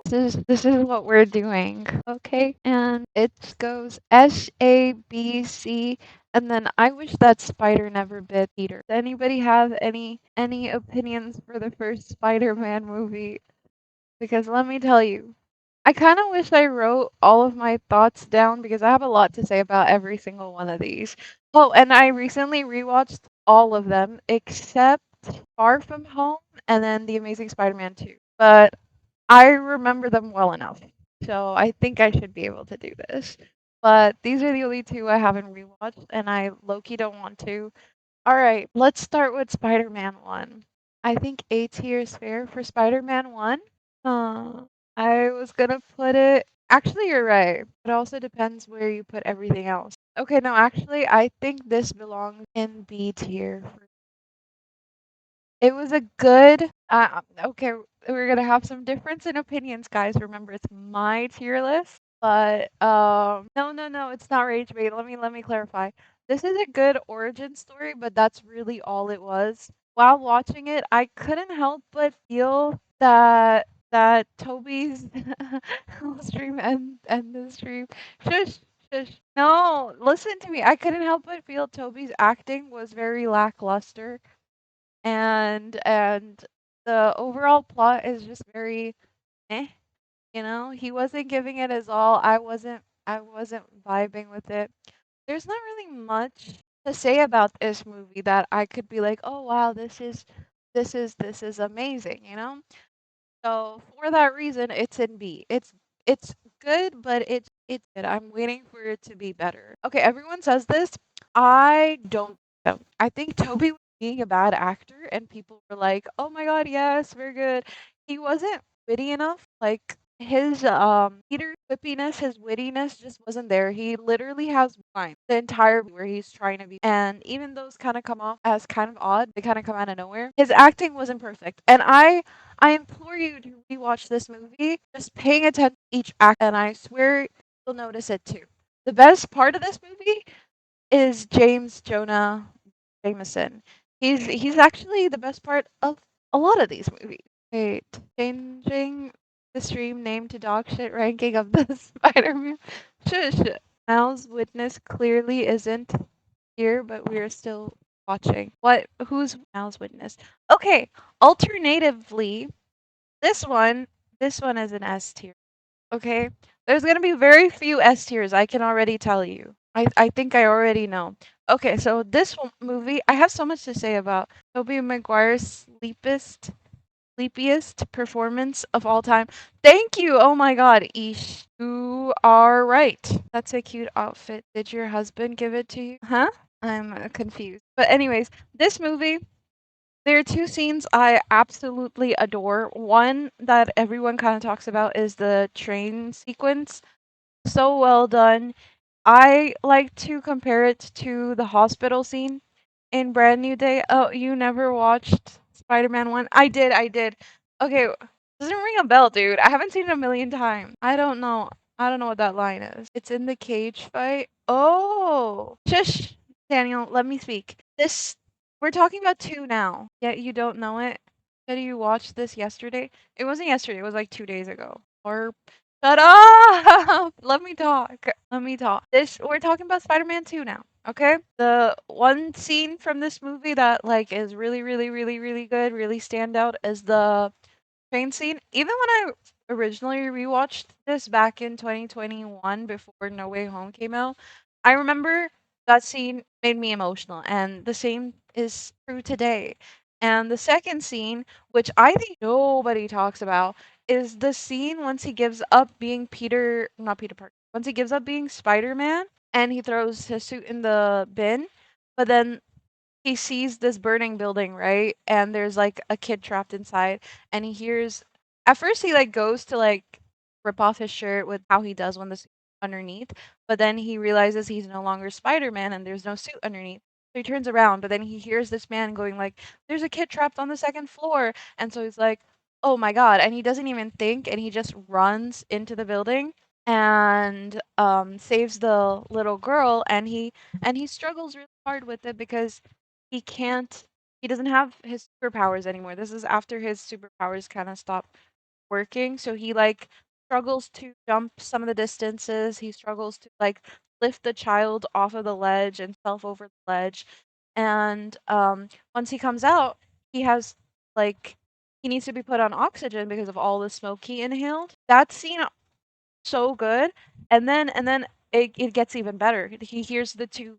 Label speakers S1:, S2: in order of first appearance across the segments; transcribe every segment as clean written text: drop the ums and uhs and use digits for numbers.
S1: this is what we're doing, okay? And it goes SABC, and then I wish that spider never bit Peter. Does anybody have any opinions for the first Spider-Man movie? Because let me tell you, I kind of wish I wrote all of my thoughts down because I have a lot to say about every single one of these. Oh, and I recently rewatched all of them except Far From Home and then The Amazing Spider-Man 2. But I remember them well enough. So I think I should be able to do this. But these are the only two I haven't rewatched, and I low-key don't want to. All right, let's start with Spider-Man 1. I think A tier is fair for Spider-Man 1. Uh, I was gonna put it. Actually, you're right. It also depends where you put everything else. Okay, no, actually, I think this belongs in B tier. It was a good. Okay, we're gonna have some difference in opinions, guys. Remember, it's my tier list. But no, no, no, it's not rage bait. Let me clarify. This is a good origin story, but that's really all it was. While watching it, I couldn't help but feel that Toby's stream and the stream. Shush, shush. No, listen to me. I couldn't help but feel Toby's acting was very lackluster, and the overall plot is just very eh. He wasn't giving it his all. I wasn't vibing with it. There's not really much to say about this movie that I could be like, "Oh wow, this is amazing." So for that reason, it's in B. It's good, but it's good. I'm waiting for it to be better. Okay, everyone says this. I don't think so. I think Toby was being a bad actor, and people were like, "Oh my God, yes, we're good." He wasn't witty enough. Like his Peter's quippiness, his wittiness just wasn't there. He literally has line the entire movie where he's trying to be, and even those kind of come off as kind of odd. They kind of come out of nowhere. His acting wasn't perfect, and I implore you to rewatch this movie, just paying attention to each act, and I swear you'll notice it too. The best part of this movie is James Jonah Jameson. He's actually the best part of a lot of these movies. Wait, changing the stream name to dog shit ranking of the Spider-Man. Shush. Mal's witness clearly isn't here, but we are still watching. What? Who's Mal's witness? Okay. Alternatively, this one, this one is an S tier. Okay, there's gonna be very few S tiers. I can already tell you. I think I already know. Okay, so this movie, I have so much to say about Tobey Maguire's sleepiest performance of all time. Thank you. Oh my God, Ish, you are right. That's a cute outfit. Did your husband give it to you? Huh? I'm confused. But anyways, this movie. There are two scenes I absolutely adore. One that everyone kind of talks about is the train sequence. So well done. I like to compare it to the hospital scene in Brand New Day. Oh, you never watched Spider-Man 1? I did. Okay, doesn't ring a bell, dude. I haven't seen it a million times. I don't know. I don't know what that line is. It's in the cage fight. Oh, shush, Daniel. Let me speak. This we're talking about two now. Yet you don't know it. Said you watched this yesterday. It wasn't yesterday. It was like 2 days ago. Or shut up! Let me talk. Let me talk. This we're talking about Spider-Man 2 now, okay? The one scene from this movie that like is really, really, really, really good, really stand out is the train scene. Even when I originally rewatched this back in 2021 before No Way Home came out, I remember that scene made me emotional, and the same is true today. And the second scene, which I think nobody talks about, is the scene once he gives up being Peter, not Peter Parker, once he gives up being Spider-Man and he throws his suit in the bin, but then he sees this burning building, right? And there's like a kid trapped inside, and he hears. At first, he like goes to like rip off his shirt with how he does when the suit underneath, but then he realizes he's no longer Spider-Man and there's no suit underneath. So he turns around, but then he hears this man going like, "There's a kid trapped on the second floor," and so he's like, "Oh my God!" And he doesn't even think, and he just runs into the building and saves the little girl, and he struggles really hard with it because he can't he doesn't have his superpowers anymore. This is after his superpowers kind of stop working, so he like struggles to jump some of the distances. He struggles to like lift the child off of the ledge and self over the ledge. And once he comes out, he has like he needs to be put on oxygen because of all the smoke he inhaled. That scene so good. And then it gets even better. He hears the two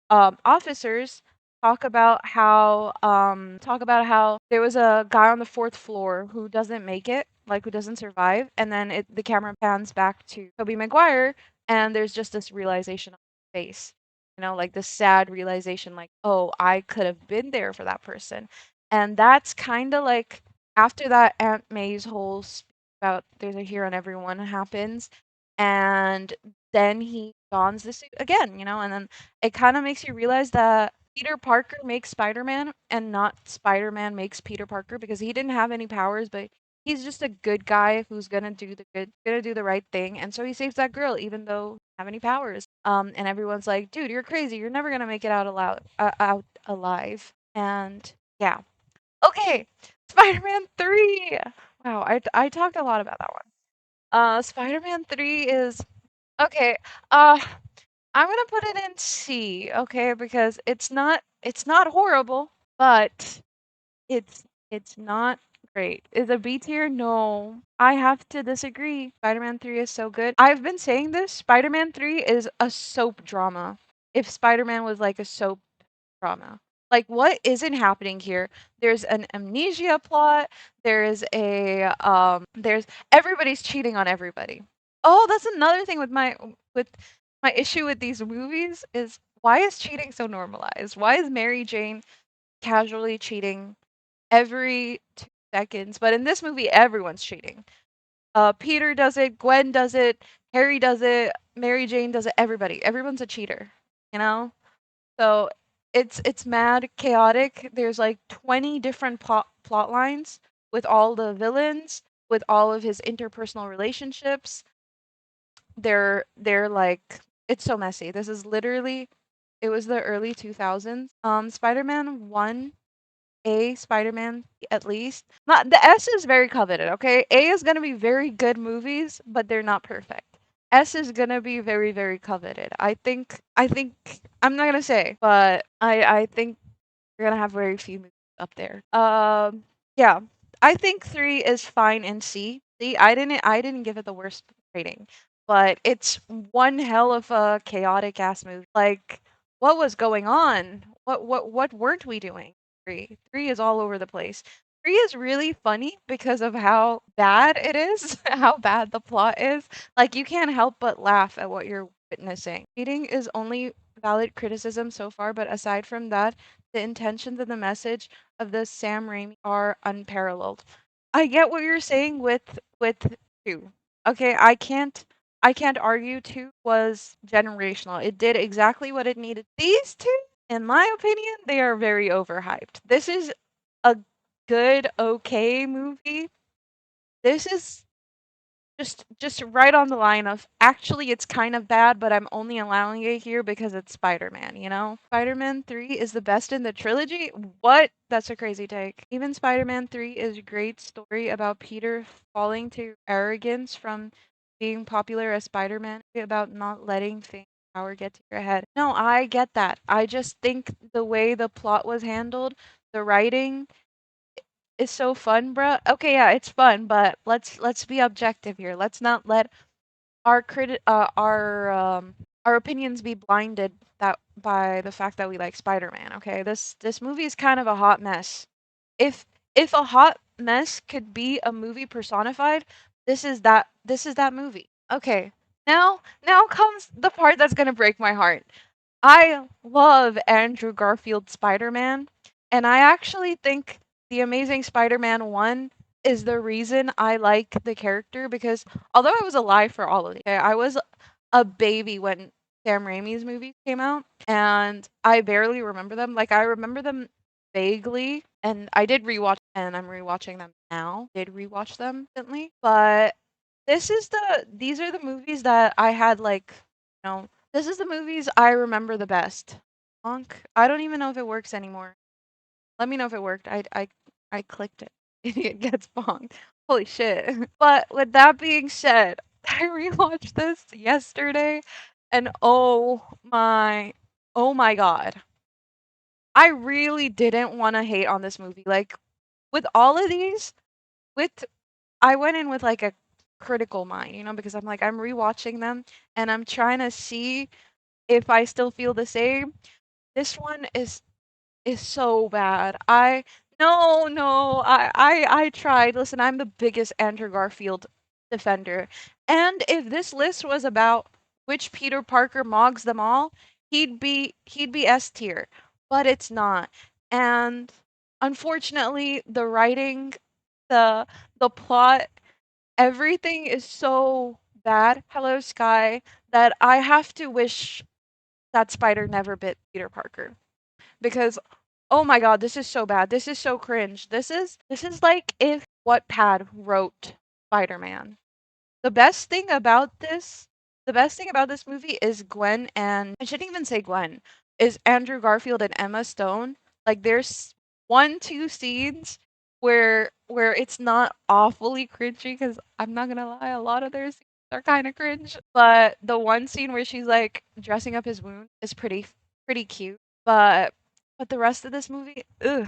S1: officers talk about how there was a guy on the fourth floor who doesn't make it, like who doesn't survive, and then the camera pans back to Toby Maguire, and there's just this realization on his face, like this sad realization, like, oh, I could have been there for that person, and that's kind of like after that Aunt May's whole speech about there's a hero in everyone happens, and then he dons the suit again, and then it kind of makes you realize that Peter Parker makes Spider-Man and not Spider-Man makes Peter Parker because he didn't have any powers, but he's just a good guy who's gonna do the right thing, and so he saves that girl even though he doesn't have any powers. And everyone's like, dude, you're crazy. You're never gonna make it out alive. And yeah. Okay, Spider-Man 3. Wow, I talked a lot about that one. Spider-Man 3 is okay. I'm gonna put it in C, okay, because it's not horrible, but it's not great. Is it B tier? No. I have to disagree. Spider-Man 3 is so good. I've been saying this. Spider-Man 3 is a soap drama. If Spider-Man was like a soap drama. Like what isn't happening here? There's an amnesia plot. There's everybody's cheating on everybody. Oh, that's another thing with my issue with these movies is why is cheating so normalized? Why is Mary Jane casually cheating every 2 seconds? But in this movie, everyone's cheating. Peter does it, Gwen does it, Harry does it, Mary Jane does it, everyone's a cheater, you know? So it's mad chaotic. There's like 20 different plot lines with all the villains, with all of his interpersonal relationships. They're like it's so messy. This is literally it was the early 2000s. Spider-Man 1, A, Spider-Man at least. Not the S is very coveted, okay? A is going to be very good movies, but they're not perfect. S is going to be very very coveted. I think I'm not going to say, but I think we're gonna have very few movies up there. Yeah, I think 3 is fine in C. See, I didn't give it the worst rating, but it's one hell of a chaotic ass movie. Like, what was going on? What weren't we doing? 3 is all over the place. 3 is really funny because of how bad it is, how bad the plot is. Like, you can't help but laugh at what you're witnessing. Cheating is only valid criticism so far, but aside from that, the intentions and the message of the Sam Raimi are unparalleled. I get what you're saying with 2. Okay, I can't argue 2 was generational. It did exactly what it needed. These 2, in my opinion, they are very overhyped. This is a good, okay movie. This is just right on the line of actually it's kind of bad, but I'm only allowing it here because it's Spider-Man, you know? Spider-Man 3 is the best in the trilogy? What? That's a crazy take. Even Spider-Man 3 is a great story about Peter falling to arrogance from being popular as Spider-Man, about not letting fame and power get to your head. No, I get that. I just think the way the plot was handled, the writing, is so fun, bruh. Okay, yeah, it's fun, but let's be objective here. Let's not let our opinions be blinded that by the fact that we like Spider-Man, okay? This movie is kind of a hot mess. If if a hot mess could be a movie personified, this is that movie. Okay. Now comes the part that's going to break my heart. I love Andrew Garfield's Spider-Man, and I actually think The Amazing Spider-Man 1 is the reason I like the character because although I was alive for all of these, okay, I was a baby when Sam Raimi's movies came out, and I barely remember them. Like I remember them vaguely, and I did rewatch, and I'm rewatching them now. Did rewatch them recently, but these are the movies that I had like, this is the movies I remember the best. Bonk. I don't even know if it works anymore. Let me know if it worked. I clicked it. Idiot gets bonked. Holy shit. But with that being said, I rewatched this yesterday and oh my god. I really didn't want to hate on this movie. Like with all of these, with I went in with like a critical mind, because I'm like I'm rewatching them and I'm trying to see if I still feel the same. This one is so bad. I no, no. I tried. Listen, I'm the biggest Andrew Garfield defender. And if this list was about which Peter Parker mogs them all, he'd be S tier. But it's not. And unfortunately, the writing, the the plot, everything is so bad. Hello, Sky, that I have to wish that spider never bit Peter Parker because oh my god, this is so bad. This is so cringe. This is like if Wattpad wrote Spider-Man. The best thing about this the best thing about this movie is Gwen and I shouldn't even say Gwen, is Andrew Garfield and Emma Stone. Like there's one, two scenes where it's not awfully cringy because I'm not gonna lie, a lot of their scenes are kind of cringe. But the one scene where she's like dressing up his wound is pretty cute. But the rest of this movie, ugh.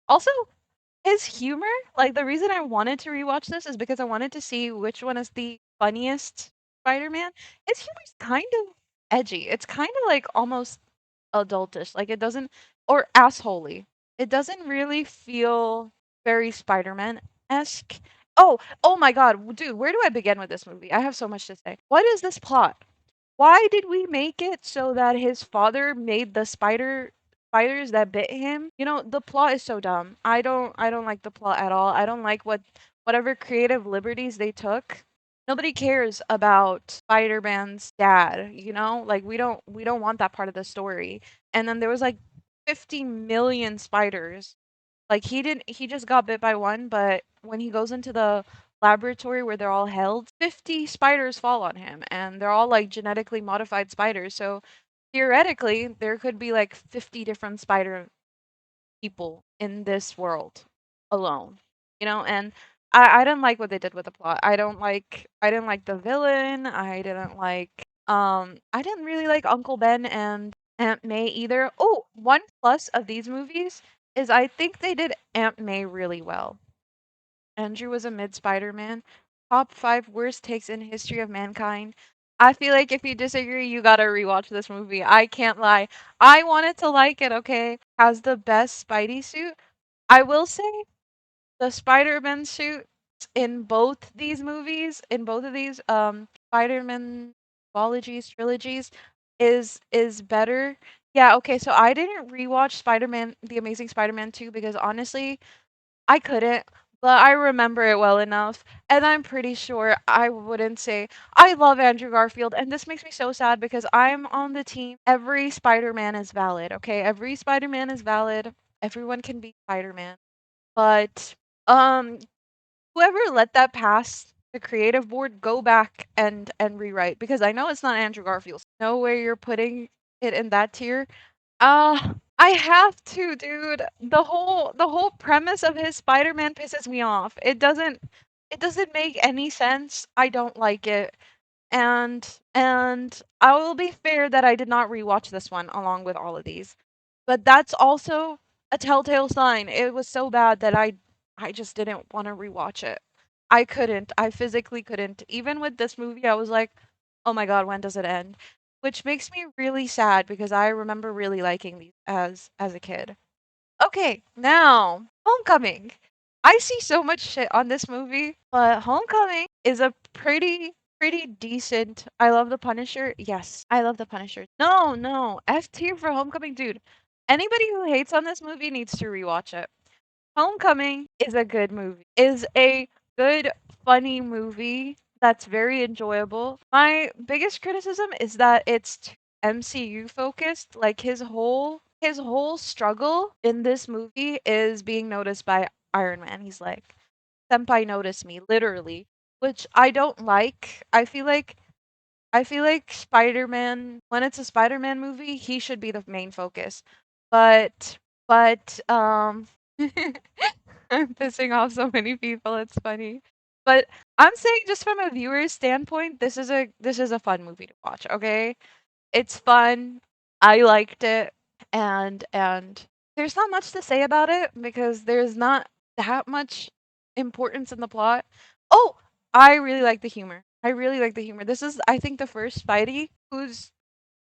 S1: Also, his humor, like the reason I wanted to rewatch this is because I wanted to see which one is the funniest Spider-Man. His humor's kind of edgy. It's kind of like almost adultish. Like it doesn't or assholey. It doesn't really feel very Spider-Man-esque. Oh my God, dude, where do I begin with this movie? I have so much to say. What is this plot? Why did we make it so that his father made the spiders that bit him? The plot is so dumb. I don't like the plot at all. I don't like whatever creative liberties they took. Nobody cares about Spider-Man's dad, Like we don't want that part of the story. And then there was like 50 million spiders. Like he just got bit by one, but when he goes into the laboratory where they're all held, 50 spiders fall on him and they're all like genetically modified spiders. So theoretically, there could be like 50 different spider people in this world alone. And I didn't like what they did with the plot. I didn't like the villain. I didn't really like Uncle Ben and Aunt May either. Oh, one plus of these movies is I think they did Aunt May really well. Andrew was a mid Spider-Man. Top 5 worst takes in history of mankind. I feel like if you disagree, you gotta rewatch this movie. I can't lie. I wanted to like it, okay? Has the best Spidey suit. I will say the Spider-Man suit in both these movies, in both of these Spider-Man trilogies is better. Yeah, okay, so I didn't rewatch Spider-Man The Amazing Spider-Man 2 because honestly, I couldn't, but I remember it well enough, and I'm pretty sure I wouldn't say I love Andrew Garfield, and this makes me so sad because I'm on the team. Every Spider-Man is valid, okay? Every Spider-Man is valid. Everyone can be Spider-Man. But um whoever let that pass the creative board, go back and rewrite because I know it's not Andrew Garfield. Know where you're putting it in that tier. I have to, dude. The whole premise of his Spider-Man pisses me off. It doesn't make any sense. I don't like it. And I will be fair that I did not rewatch this one along with all of these. But that's also a telltale sign. It was so bad that I just didn't want to rewatch it. I couldn't. I physically couldn't. Even with this movie, I was like, "Oh my god, when does it end?" Which makes me really sad because I remember really liking these as a kid. Okay, now Homecoming. I see so much shit on this movie, but Homecoming is a pretty decent. I love the Punisher. Yes, I love the Punisher. No, no, F tier for Homecoming, dude. Anybody who hates on this movie needs to rewatch it. Homecoming is a good movie. Is a good funny movie that's very enjoyable. My biggest criticism is that it's too MCU focused. Like his whole struggle in this movie is being noticed by Iron Man. He's like, "Senpai notice me," literally, which I don't like. I feel like Spider-Man, when it's a Spider-Man movie, he should be the main focus. But I'm pissing off so many people, it's funny. But I'm saying just from a viewer's standpoint, this is a fun movie to watch, okay? It's fun. I liked it, and there's not much to say about it because there's not that much importance in the plot. Oh, I really like the humor. I really like the humor. This is, I think, the first Spidey whose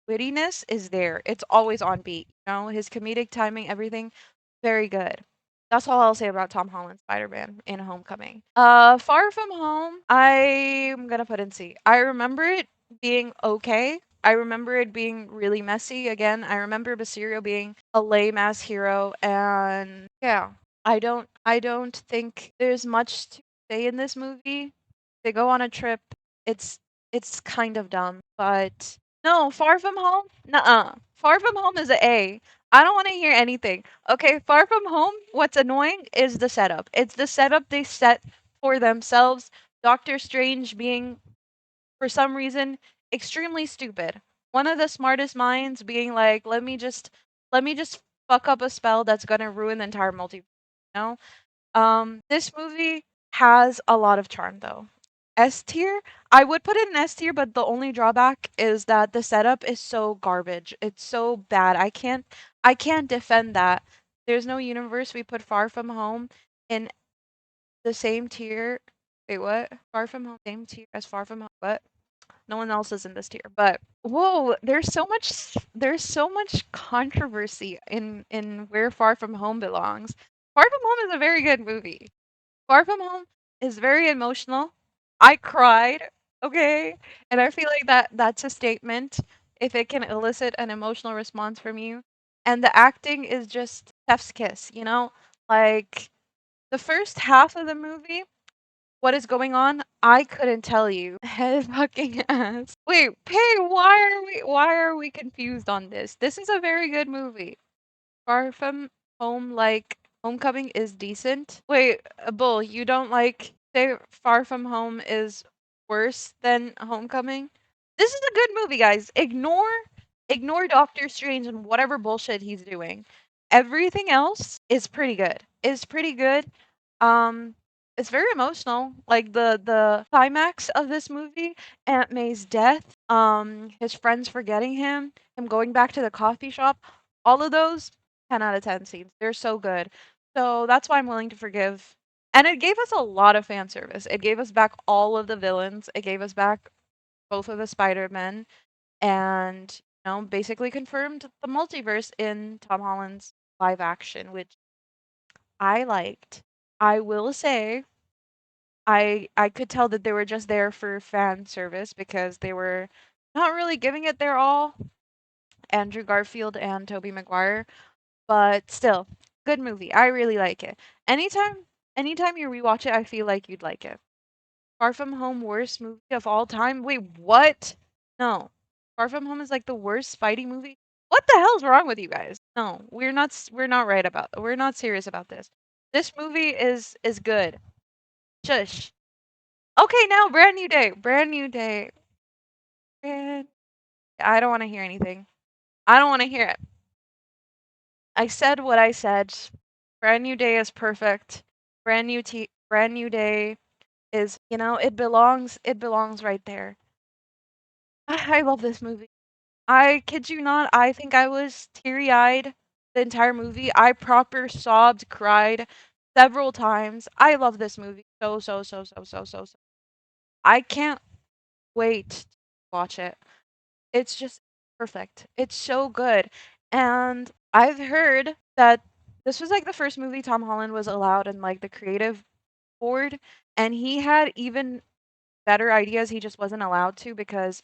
S1: wittiness is there. It's always on beat. His comedic timing, everything, very good. That's all I'll say about Tom Holland's Spider-Man in Homecoming. Far From Home, I'm gonna put in C. I remember it being okay. I remember it being really messy. Again, I remember Mysterio being a lame ass hero, and yeah, I don't think there's much to say in this movie. They go on a trip. It's it's kind of dumb, but no, Far From Home? Nuh-uh. Far From Home is a A. I don't want to hear anything. Okay, Far From Home, what's annoying is the setup. It's the setup they set for themselves. Doctor Strange being, for some reason, extremely stupid. One of the smartest minds being like, let me just fuck up a spell that's gonna ruin the entire multiverse. You know? This movie has a lot of charm though. S tier, I would put it in S tier, but the only drawback is that the setup is so garbage. It's so bad. I can't defend that. There's no universe we put Far From Home in the same tier. Wait, what? Far From Home, same tier as Far From Home. What? No one else is in this tier. But whoa, there's so much controversy in where Far From Home belongs. Far From Home is a very good movie. Far From Home is very emotional. I cried, okay? And I feel like that's a statement if it can elicit an emotional response from you. And the acting is just chef's kiss. Like the first half of the movie, what is going on? I couldn't tell you. Head fucking ass. Wait, Pay, why are we confused on this? This is a very good movie. Far From Home, like Homecoming is decent. Wait, Bull, you don't like say Far From Home is worse than Homecoming? This is a good movie, guys. Ignore Doctor Strange and whatever bullshit he's doing. Everything else is pretty good. Is pretty good. Um it's very emotional. Like the climax of this movie, Aunt May's death, his friends forgetting him going back to the coffee shop, all of those 10 out of 10 scenes. They're so good. So that's why I'm willing to forgive. And it gave us a lot of fan service. It gave us back all of the villains. It gave us back both of the Spider-Men and basically confirmed the multiverse in Tom Holland's live action, which I liked. I will say I could tell that they were just there for fan service because they were not really giving it their all. Andrew Garfield and Tobey Maguire. But still, good movie. I really like it. Anytime you rewatch it, I feel like you'd like it. Far From Home, worst movie of all time? Wait, what? No. Far From Home is like the worst Spidey movie? What the hell's wrong with you guys? No, we're not serious about this. This movie is good. Shush. Okay, now Brand New Day. Brand New Day. Brand I don't want to hear anything. I don't want to hear it. I said what I said. Brand New Day is perfect. Brand New Day is, it belongs right there. I love this movie. I kid you not, I think I was teary-eyed the entire movie. I proper sobbed, cried several times. I love this movie so, so, so, so, so, so, so. I can't wait to watch it. It's just perfect. It's so good. And I've heard that this was like the first movie Tom Holland was allowed in like the creative board, and he had even better ideas. He just wasn't allowed to because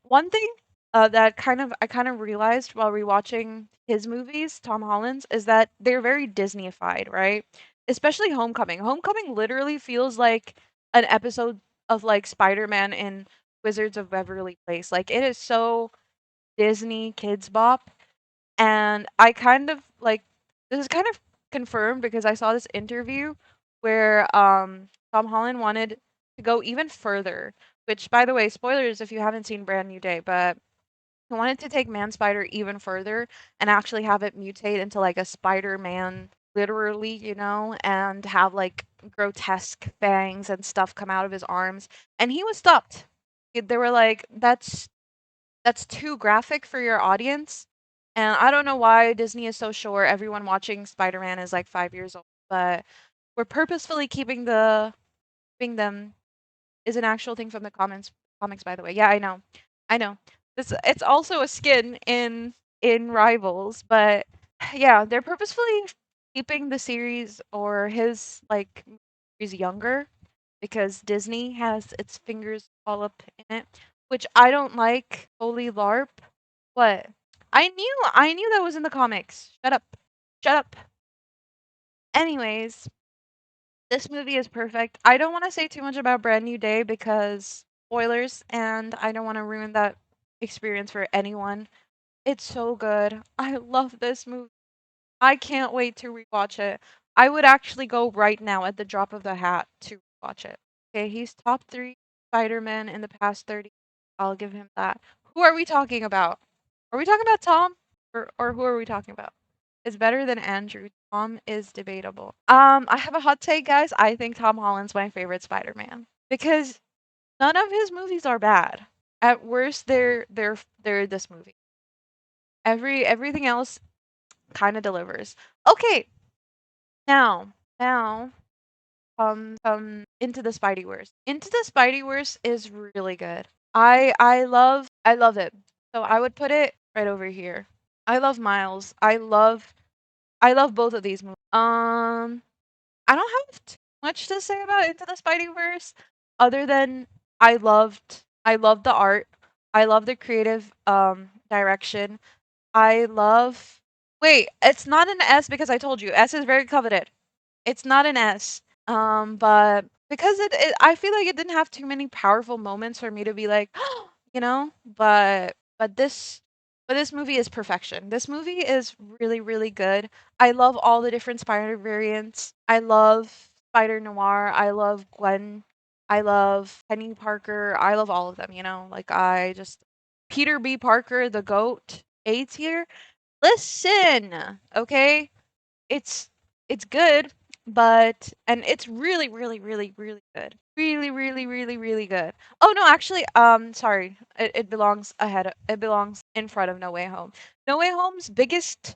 S1: one thing that I kind of realized while rewatching his movies, Tom Holland's, is that they're very Disneyified, right? Especially Homecoming. Homecoming literally feels like an episode of like Spider-Man in Wizards of Beverly Place. Like it is so Disney Kids Bop, and I kind of like this is kind of confirmed because I saw this interview where Tom Holland wanted to go even further, which by the way, spoilers if you haven't seen Brand New Day, but he wanted to take Man Spider even further and actually have it mutate into like a Spider-Man literally, and have like grotesque fangs and stuff come out of his arms. And he was stopped. They were like, that's too graphic for your audience. And I don't know why Disney is so sure everyone watching Spider-Man is like 5 years old, but we're purposefully keeping them is an actual thing from the comics, by the way. Yeah, I know. It's also a skin in Rivals, but yeah, they're purposefully keeping the series or his like series younger because Disney has its fingers all up in it, which I don't like. Holy LARP. What? I knew that was in the comics. Shut up. Shut up. Anyways, this movie is perfect. I don't want to say too much about Brand New Day because spoilers, and I don't want to ruin that experience for anyone. It's so good. I love this movie. I can't wait to rewatch it. I would actually go right now at the drop of the hat to watch it. Okay, he's top 3 Spider-Man in the past 30. I'll give him that. Who are we talking about? Are we talking about Tom or who are we talking about? Is better than Andrew. Tom is debatable. I have a hot take, guys. I think Tom Holland's my favorite Spider-Man because none of his movies are bad. At worst, they're this movie. Everything else kind of delivers. Okay, now, Into the Spideyverse. Into the Spideyverse is really good. I love it. So I would put it right over here. I love Miles. I love both of these movies. I don't have too much to say about Into the Spideyverse other than I loved the art. I love the creative direction. I love Wait, it's not an S because I told you. S is very coveted. It's not an S. But because I feel like it didn't have too many powerful moments for me to be like, you know, but this movie is perfection. This movie is really, really good. I love all the different spider variants. I love Spider Noir. I love Gwen. I love Penny Parker. I love all of them, Like I just Peter B. Parker, the GOAT, A tier. Listen, okay? It's it's good, but and it's really, really, really, really good. Really, really, really, really good. Oh no, actually, sorry. It belongs ahead. It belongs in front of No Way Home. No Way Home's biggest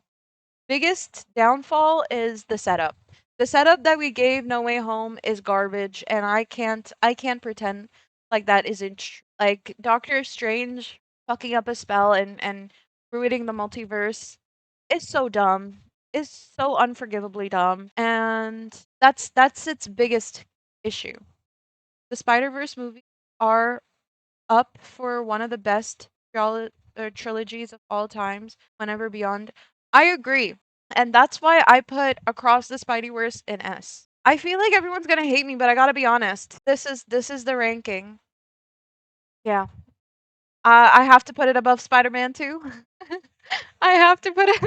S1: downfall is the setup. The setup that we gave No Way Home is garbage, and I can't pretend like that isn't like Doctor Strange fucking up a spell and ruining the multiverse is so dumb. Is so unforgivably dumb, and that's its biggest issue. The Spider-Verse movies are up for one of the best trilogies of all times, whenever beyond. I agree. And that's why I put Across the Spideyverse in S. I feel like everyone's gonna hate me, but I gotta be honest. This is the ranking. Yeah. I have to put it above Spider-Man 2. I have to put it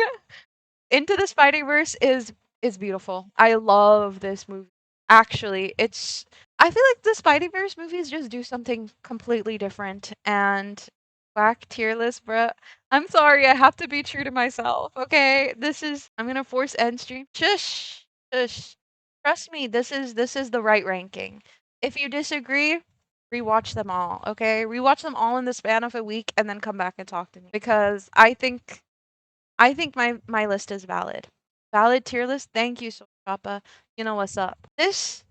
S1: Into the Spideyverse is beautiful. I love this movie. Actually, I feel like the Spideyverse movies just do something completely different and whack tier list, bruh. I'm sorry, I have to be true to myself. Okay, I'm gonna force end stream. Shush, shush. Trust me, this is the right ranking. If you disagree, rewatch them all. Okay, rewatch them all in the span of a week and then come back and talk to me because I think my list is valid. Valid tier list. Thank you, Sochapa. You know what's up. This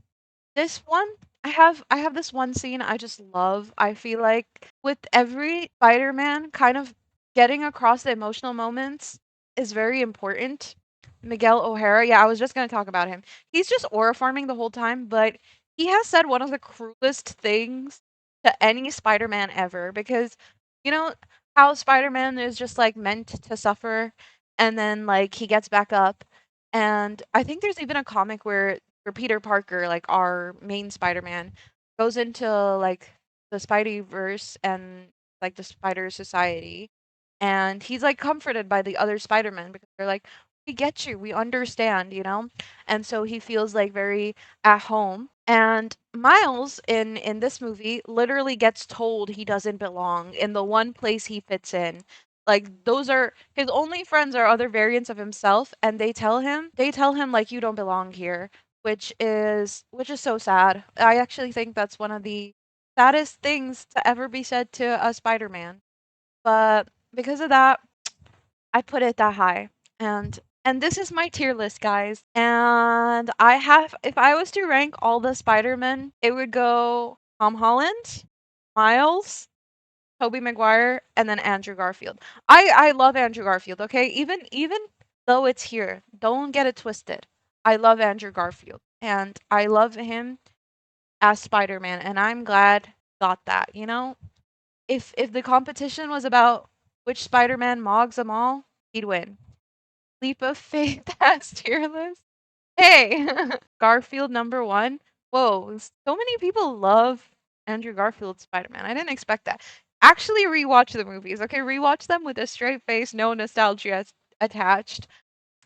S1: one, I have this one scene I just love. I feel like with every Spider-Man kind of getting across the emotional moments is very important. Miguel O'Hara, yeah, I was just gonna talk about him. He's just aura farming the whole time, but he has said one of the cruelest things to any Spider-Man ever because you know how Spider-Man is just like meant to suffer and then like he gets back up. And I think there's even a comic where Peter Parker, like our main Spider-Man, goes into like the Spideyverse and like the Spider Society, and he's like comforted by the other Spider-Men because they're like, "We get you, we understand," and so he feels like very at home. And Miles in this movie literally gets told he doesn't belong in the one place he fits in. Like those are his only friends are other variants of himself, and they tell him like you don't belong here, which is so sad. I actually think that's one of the saddest things to ever be said to a Spider-Man. But because of that, I put it that high. And this is my tier list, guys. And I have if I was to rank all the Spider-Men, it would go Tom Holland, Miles, Tobey Maguire, and then Andrew Garfield. I love Andrew Garfield, okay? Even though it's here, don't get it twisted. I love Andrew Garfield, and I love him as Spider-Man, and I'm glad got that, you know? If the competition was about which Spider-Man mogs them all, he'd win. Leap of faith as tier list. Hey, Garfield number one. Whoa, so many people love Andrew Garfield's Spider-Man. I didn't expect that. Actually, rewatch the movies. Okay, rewatch them with a straight face, no nostalgia attached.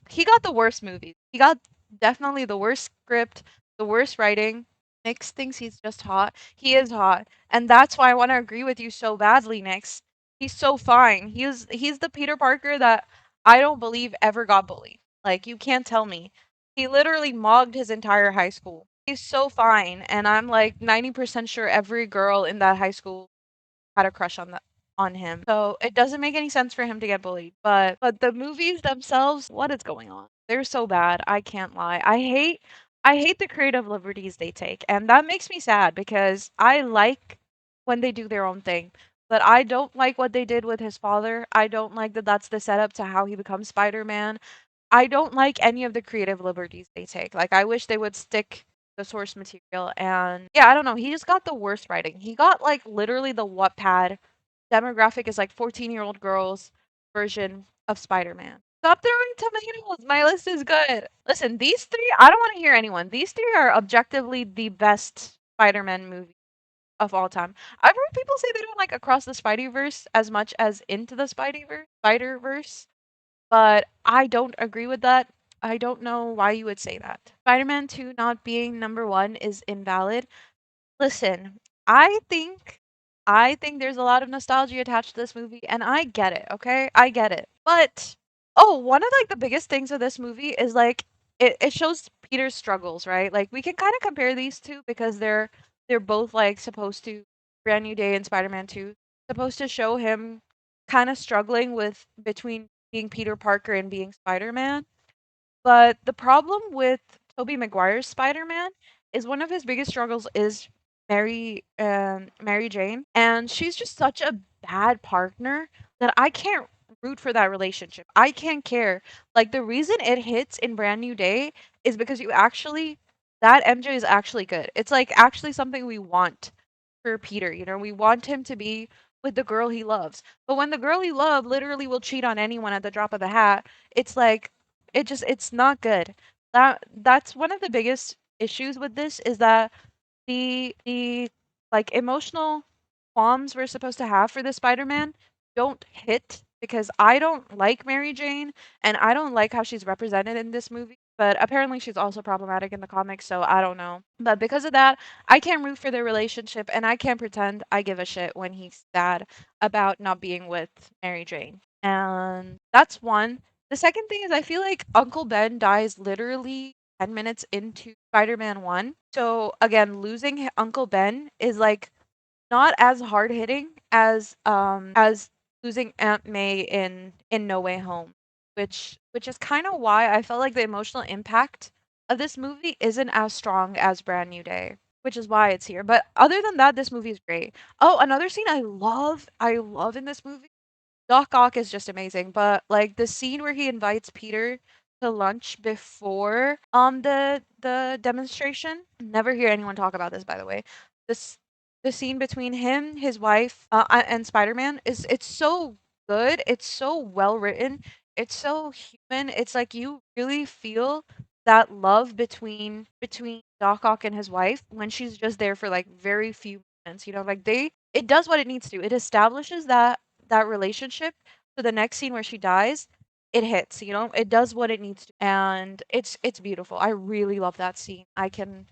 S1: He got the worst movies. He got definitely the worst script, the worst writing. Nix thinks he's just hot. He is hot, and that's why I want to agree with you so badly, Nix. He's so fine. He's the Peter Parker that I don't believe ever got bullied. Like you can't tell me. He literally mogged his entire high school. He's so fine, and I'm like 90% sure every girl in that high school had a crush on him. So it doesn't make any sense for him to get bullied. But the movies themselves, what is going on? They're so bad. I can't lie. I hate the creative liberties they take, and that makes me sad because I like when they do their own thing. But I don't like what they did with his father. I don't like that that's the setup to how he becomes Spider-Man. I don't like any of the creative liberties they take. Like I wish they would stick the source material and yeah, I don't know. He just got the worst writing. He got like literally the Wattpad demographic is like 14-year-old girls version of Spider-Man. Stop throwing tomatoes. My list is good. Listen, these three, I don't want to hear anyone. These three are objectively the best Spider-Man movie of all time. I've heard people say they don't like Across the Spideyverse as much as Into the Spider-Verse, but I don't agree with that. I don't know why you would say that. Spider-Man 2 not being number 1 is invalid. Listen, I think I think there's a lot of nostalgia attached to this movie and I get it, okay? I get it. But oh, one of like the biggest things of this movie is like it shows Peter's struggles, right? Like we can kind of compare these two because they're both like supposed to Brand New Day and Spider-Man 2 supposed to show him kind of struggling with between being Peter Parker and being Spider-Man. But the problem with Tobey Maguire's Spider-Man is one of his biggest struggles is Mary Jane, and she's just such a bad partner that I can't root for that relationship. I can't care. Like the reason it hits in Brand New Day is because you actually that MJ is actually good. It's like actually something we want for Peter, you know? We want him to be with the girl he loves. But when the girl he loves literally will cheat on anyone at the drop of the hat, it's like it's not good. That's one of the biggest issues with this is that the like emotional qualms we're supposed to have for the Spider-Man don't hit because I don't like Mary Jane and I don't like how she's represented in this movie. But apparently she's also problematic in the comics, so I don't know. But because of that, I can't root for their relationship and I can't pretend I give a shit when he's sad about not being with Mary Jane. And that's one. The second thing is I feel like Uncle Ben dies literally 10 minutes into Spider-Man 1. So again, losing Uncle Ben is like not as hard hitting as losing Aunt May in No Way Home, which is kind of why I felt like the emotional impact of this movie isn't as strong as Brand New Day, which is why it's here. But other than that, this movie is great. Oh, another scene I love in this movie Doc Ock is just amazing, but like the scene where he invites Peter to lunch before the demonstration. Never hear anyone talk about this, by the way. This the scene between him, his wife, and Spider-Man is it's so good. It's so well written. It's so human. It's like you really feel that love between Doc Ock and his wife when she's just there for like very few minutes. You know, like it does what it needs to. It establishes that relationship to the next scene where she dies, it hits, you know? It does what it needs to. And it's beautiful. I really love that scene. I can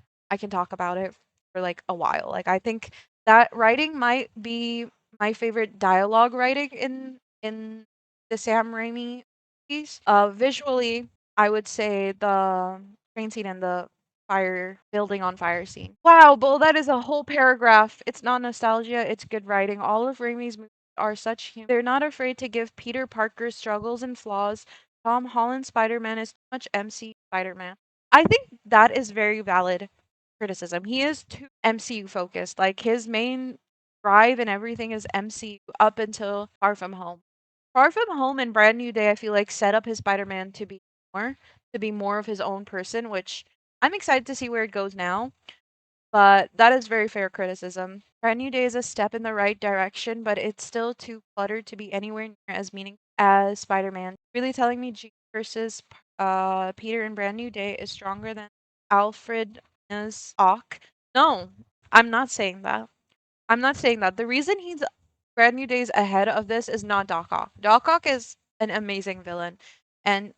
S1: talk about it for like a while. Like I think that writing might be my favorite dialogue writing in the Sam Raimi movies. Visually, I would say the train scene and the fire building on fire scene. Wow, Bull, that is a whole paragraph. It's not nostalgia, it's good writing. All of Raimi's movies are such humor. They're not afraid to give Peter Parker's struggles and flaws. Tom Holland's Spider-Man is too much MC Spider-Man. I think that is very valid criticism. He is too MCU focused. Like his main drive and everything is MCU up until Far From Home. Far From Home and Brand New Day, I feel like set up his Spider-Man more, to be more of his own person, which I'm excited to see where it goes now. But that is very fair criticism. Brand New Day is a step in the right direction, but it's still too cluttered to be anywhere near as meaningful as Spider-Man. Really telling me G versus Peter in Brand New Day is stronger than Alfred as Ock? No, I'm not saying that. I'm not saying that. The reason he's Brand New Days ahead of this is not Doc Ock. Doc Ock is an amazing villain, and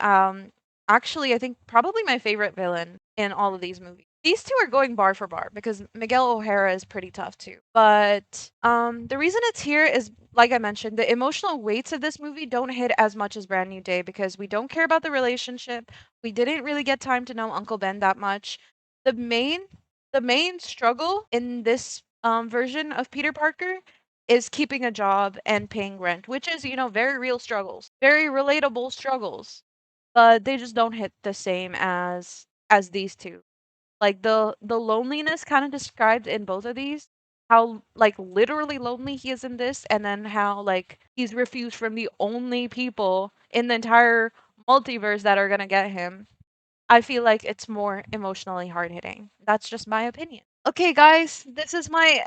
S1: actually, I think probably my favorite villain in all of these movies. These two are going bar for bar because Miguel O'Hara is pretty tough too. But the reason it's here is, like I mentioned, the emotional weights of this movie don't hit as much as Brand New Day because we don't care about the relationship. We didn't really get time to know Uncle Ben that much. The main the main struggle in this version of Peter Parker is keeping a job and paying rent, which is, very real struggles, very relatable struggles, but they just don't hit the same as these two. Like the loneliness kind of described in both of these, how like literally lonely he is in this, and then how like he's refused from the only people in the entire multiverse that are gonna get him. I feel like it's more emotionally hard hitting. That's just my opinion. Okay, guys, this is my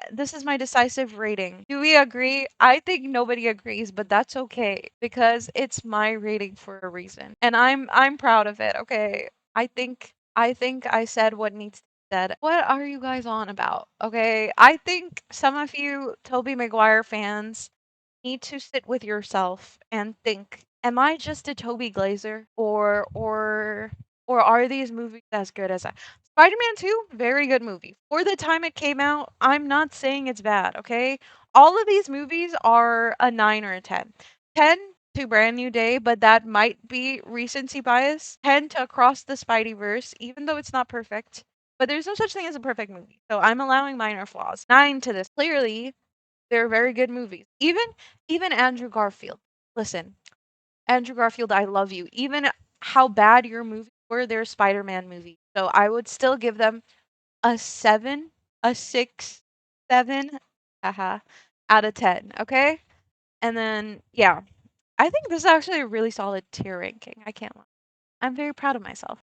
S1: decisive rating. Do we agree? I think nobody agrees, but that's okay because it's my rating for a reason. And I'm proud of it, okay? I think I said what needs to be said. What are you guys on about? Okay? I think some of you Toby Maguire fans need to sit with yourself and think, am I just a Toby Glazer or are these movies as good as I Spider-Man 2, very good movie. For the time it came out, I'm not saying it's bad, okay? All of these movies are a 9 or a 10. 10 to Brand New Day, but that might be recency bias. 10 to Across the Spideyverse, even though it's not perfect. But there's no such thing as a perfect movie. So I'm allowing minor flaws. 9 to this. Clearly, they're very good movies. Even Andrew Garfield. Listen, Andrew Garfield, I love you. Even how bad your movies were, they're Spider-Man movies. So I would still give them a 7, a 6, 7, haha, out of 10, okay? And then yeah, I think this is actually a really solid tier ranking. I can't lie. I'm very proud of myself.